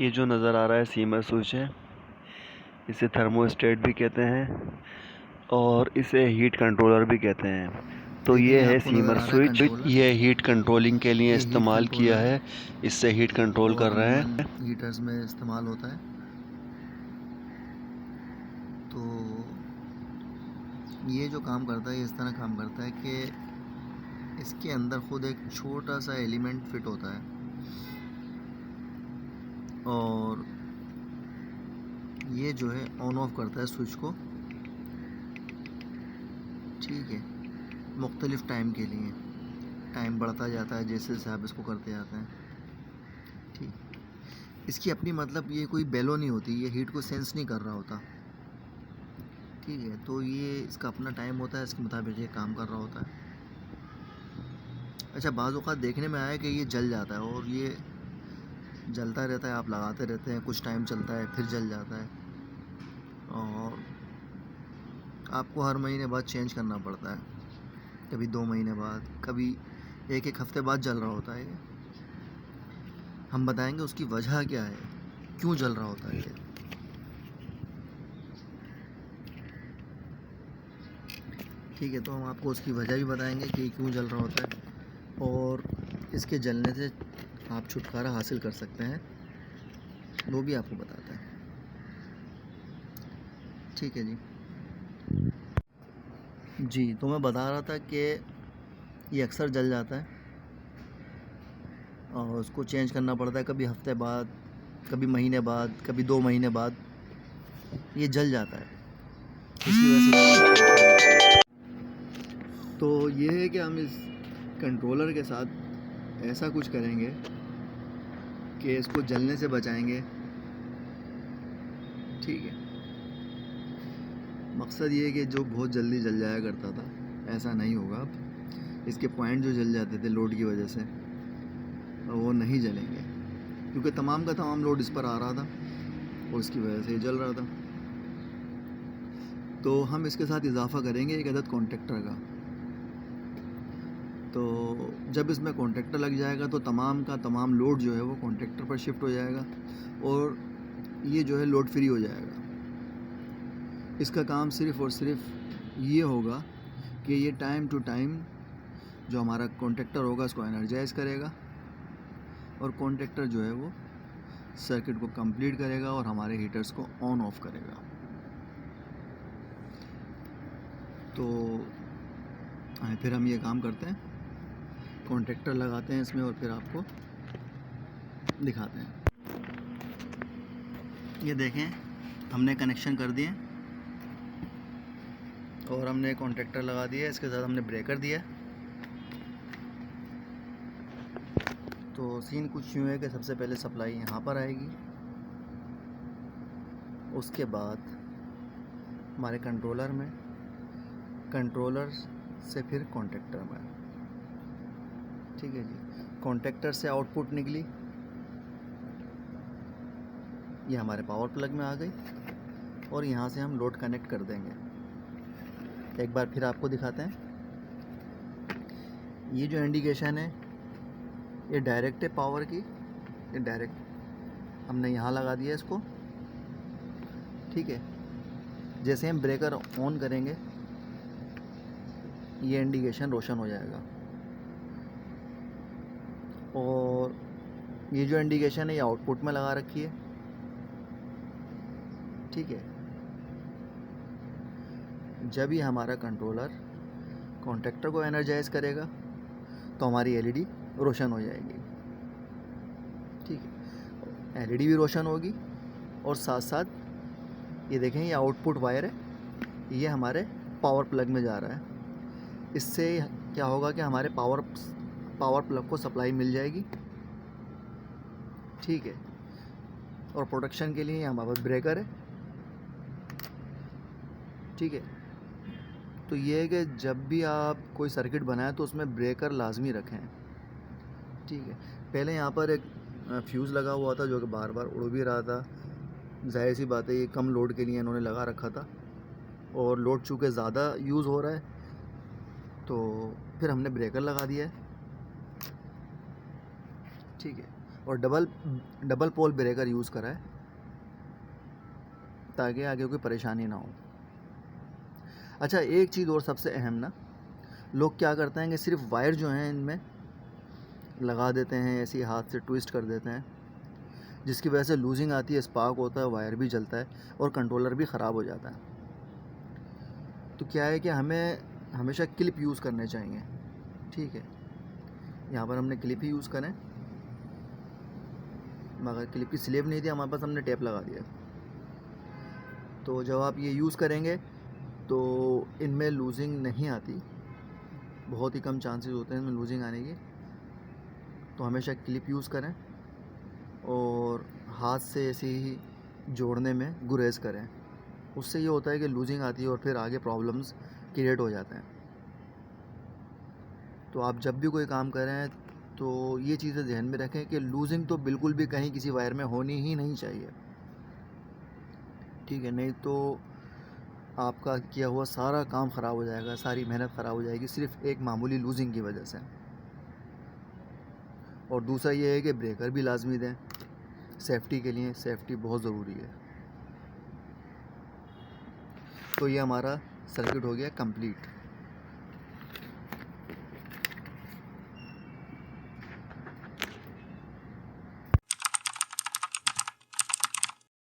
ये जो नज़र आ रहा है सीमर स्विच है। इसे थर्मोस्टेट भी कहते हैं और इसे हीट कंट्रोलर भी कहते हैं। तो ये है सीमर स्विच। ये हीट कंट्रोलिंग के लिए इस्तेमाल किया है। इससे हीट कंट्रोल कर रहे हैं। हीटर्स में इस्तेमाल होता है। तो ये जो काम करता है, इस तरह काम करता है कि इसके अंदर खुद एक छोटा सा एलिमेंट फिट होता है और ये जो है ऑन ऑफ करता है स्विच को, ठीक है, मुख्तलिफ़ टाइम के लिए। टाइम बढ़ता जाता है जैसे जैसे आप इसको करते जाते हैं, ठीक। इसकी अपनी मतलब ये कोई बेलो नहीं होती, ये हीट को सेंस नहीं कर रहा होता, ठीक है। तो ये इसका अपना टाइम होता है, इसके मुताबिक ये काम कर रहा होता है। अच्छा, बाज़ औक़ात देखने में आया कि ये जल जाता है और ये जलता रहता है, आप लगाते रहते हैं, कुछ टाइम चलता है फिर जल जाता है और आपको हर महीने बाद चेंज करना पड़ता है। कभी 2 महीने बाद, कभी 1-1 हफ़्ते बाद जल रहा होता है ये। हम बताएंगे उसकी वजह क्या है, क्यों जल रहा होता है ये। ठीक है, तो हम आपको उसकी वजह भी बताएंगे कि क्यों जल रहा होता है और इसके जलने से आप छुटकारा हासिल कर सकते हैं, वो भी आपको बताते हैं। ठीक है जी, तो मैं बता रहा था कि ये अक्सर जल जाता है और उसको चेंज करना पड़ता है, कभी हफ्ते बाद, कभी महीने बाद, कभी 2 महीने बाद ये जल जाता है। इसकी वजह से तो ये है कि हम इस कंट्रोलर के साथ ऐसा कुछ करेंगे कि इसको जलने से बचाएंगे, ठीक है। मकसद ये है कि जो बहुत जल्दी जल जाया करता था, ऐसा नहीं होगा अब। इसके पॉइंट जो जल जाते थे लोड की वजह से, वो नहीं जलेंगे, क्योंकि तमाम का तमाम लोड इस पर आ रहा था और इसकी वजह से ये जल रहा था। तो हम इसके साथ इजाफ़ा करेंगे एक अदद कॉन्टेक्टर का। तो जब इसमें कॉन्टेक्टर लग जाएगा तो तमाम का तमाम लोड जो है वो कॉन्टेक्टर पर शिफ्ट हो जाएगा और ये जो है लोड फ्री हो जाएगा। इसका काम सिर्फ़ और सिर्फ ये होगा कि ये टाइम टू टाइम जो हमारा कॉन्टेक्टर होगा इसको एनर्जाइज़ करेगा और कॉन्टेक्टर जो है वो सर्किट को कंप्लीट करेगा और हमारे हीटर्स को ऑन ऑफ करेगा। तो फिर हम ये काम करते हैं, कॉन्टेक्टर लगाते हैं इसमें और फिर आपको दिखाते हैं। ये देखें, हमने कनेक्शन कर दिए और हमने कॉन्टेक्टर लगा दिया, इसके साथ हमने ब्रेकर दिया। तो सीन कुछ यूँ है कि सबसे पहले सप्लाई यहाँ पर आएगी, उसके बाद हमारे कंट्रोलर में, कंट्रोलर से फिर कॉन्टेक्टर में, ठीक है जी। कॉन्टेक्टर से आउटपुट निकली, ये हमारे पावर प्लग में आ गई और यहाँ से हम लोड कनेक्ट कर देंगे। एक बार फिर आपको दिखाते हैं। ये जो इंडिकेशन है ये डायरेक्ट है पावर की, ये डायरेक्ट हमने यहाँ लगा दिया इसको, ठीक है। जैसे हम ब्रेकर ऑन करेंगे ये इंडिकेशन रोशन हो जाएगा और ये जो इंडिकेशन है ये आउटपुट में लगा रखी है, ठीक है। जब ही हमारा कंट्रोलर कॉन्टेक्टर को एनर्जाइज करेगा तो हमारी एलईडी रोशन हो जाएगी, ठीक है। एलईडी भी रोशन होगी और साथ साथ ये देखें, ये आउटपुट वायर है, ये हमारे पावर प्लग में जा रहा है। इससे क्या होगा कि हमारे पावर प्लग को सप्लाई मिल जाएगी, ठीक है। और प्रोटेक्शन के लिए हमारे पास ब्रेकर है, ठीक है। तो ये है कि जब भी आप कोई सर्किट बनाएं तो उसमें ब्रेकर लाजमी रखें, ठीक है। पहले यहाँ पर एक फ्यूज़ लगा हुआ था जो कि बार बार उड़ भी रहा था। जाहिर सी बात है ये कम लोड के लिए इन्होंने लगा रखा था और लोड चूँकि ज़्यादा यूज़ हो रहा है तो फिर हमने ब्रेकर लगा दिया है, ठीक है। और डबल पोल ब्रेकर यूज़ करा है ताकि आगे कोई परेशानी ना हो। अच्छा, एक चीज़ और सबसे अहम ना, लोग क्या करते हैं कि सिर्फ वायर जो हैं इनमें लगा देते हैं, ऐसे ही हाथ से ट्विस्ट कर देते हैं, जिसकी वजह से लूजिंग आती है, स्पार्क होता है, वायर भी जलता है और कंट्रोलर भी ख़राब हो जाता है। तो क्या है कि हमें हमेशा क्लिप यूज़ करने चाहिए, ठीक है। यहाँ पर हमने क्लिप ही यूज़ करें, मगर क्लिप की स्लीव नहीं थी हमारे पास, हमने टेप लगा दिया। तो जब आप ये यूज़ करेंगे तो इनमें लूजिंग नहीं आती, बहुत ही कम चांसेस होते हैं इनमें लूजिंग आने की। तो हमेशा क्लिप यूज़ करें और हाथ से ऐसे ही जोड़ने में गुरेज करें, उससे ये होता है कि लूजिंग आती है और फिर आगे प्रॉब्लम्स क्रिएट हो जाते हैं। तो आप जब भी कोई काम करें तो ये चीज़ें ध्यान में रखें कि लूजिंग तो बिल्कुल भी कहीं किसी वायर में होनी ही नहीं चाहिए, ठीक है। नहीं तो आपका किया हुआ सारा काम ख़राब हो जाएगा, सारी मेहनत ख़राब हो जाएगी सिर्फ एक मामूली लूजिंग की वजह से। और दूसरा ये है कि ब्रेकर भी लाजमी दें, सेफ्टी के लिए, सेफ्टी बहुत ज़रूरी है। तो ये हमारा सर्किट हो गया कंप्लीट।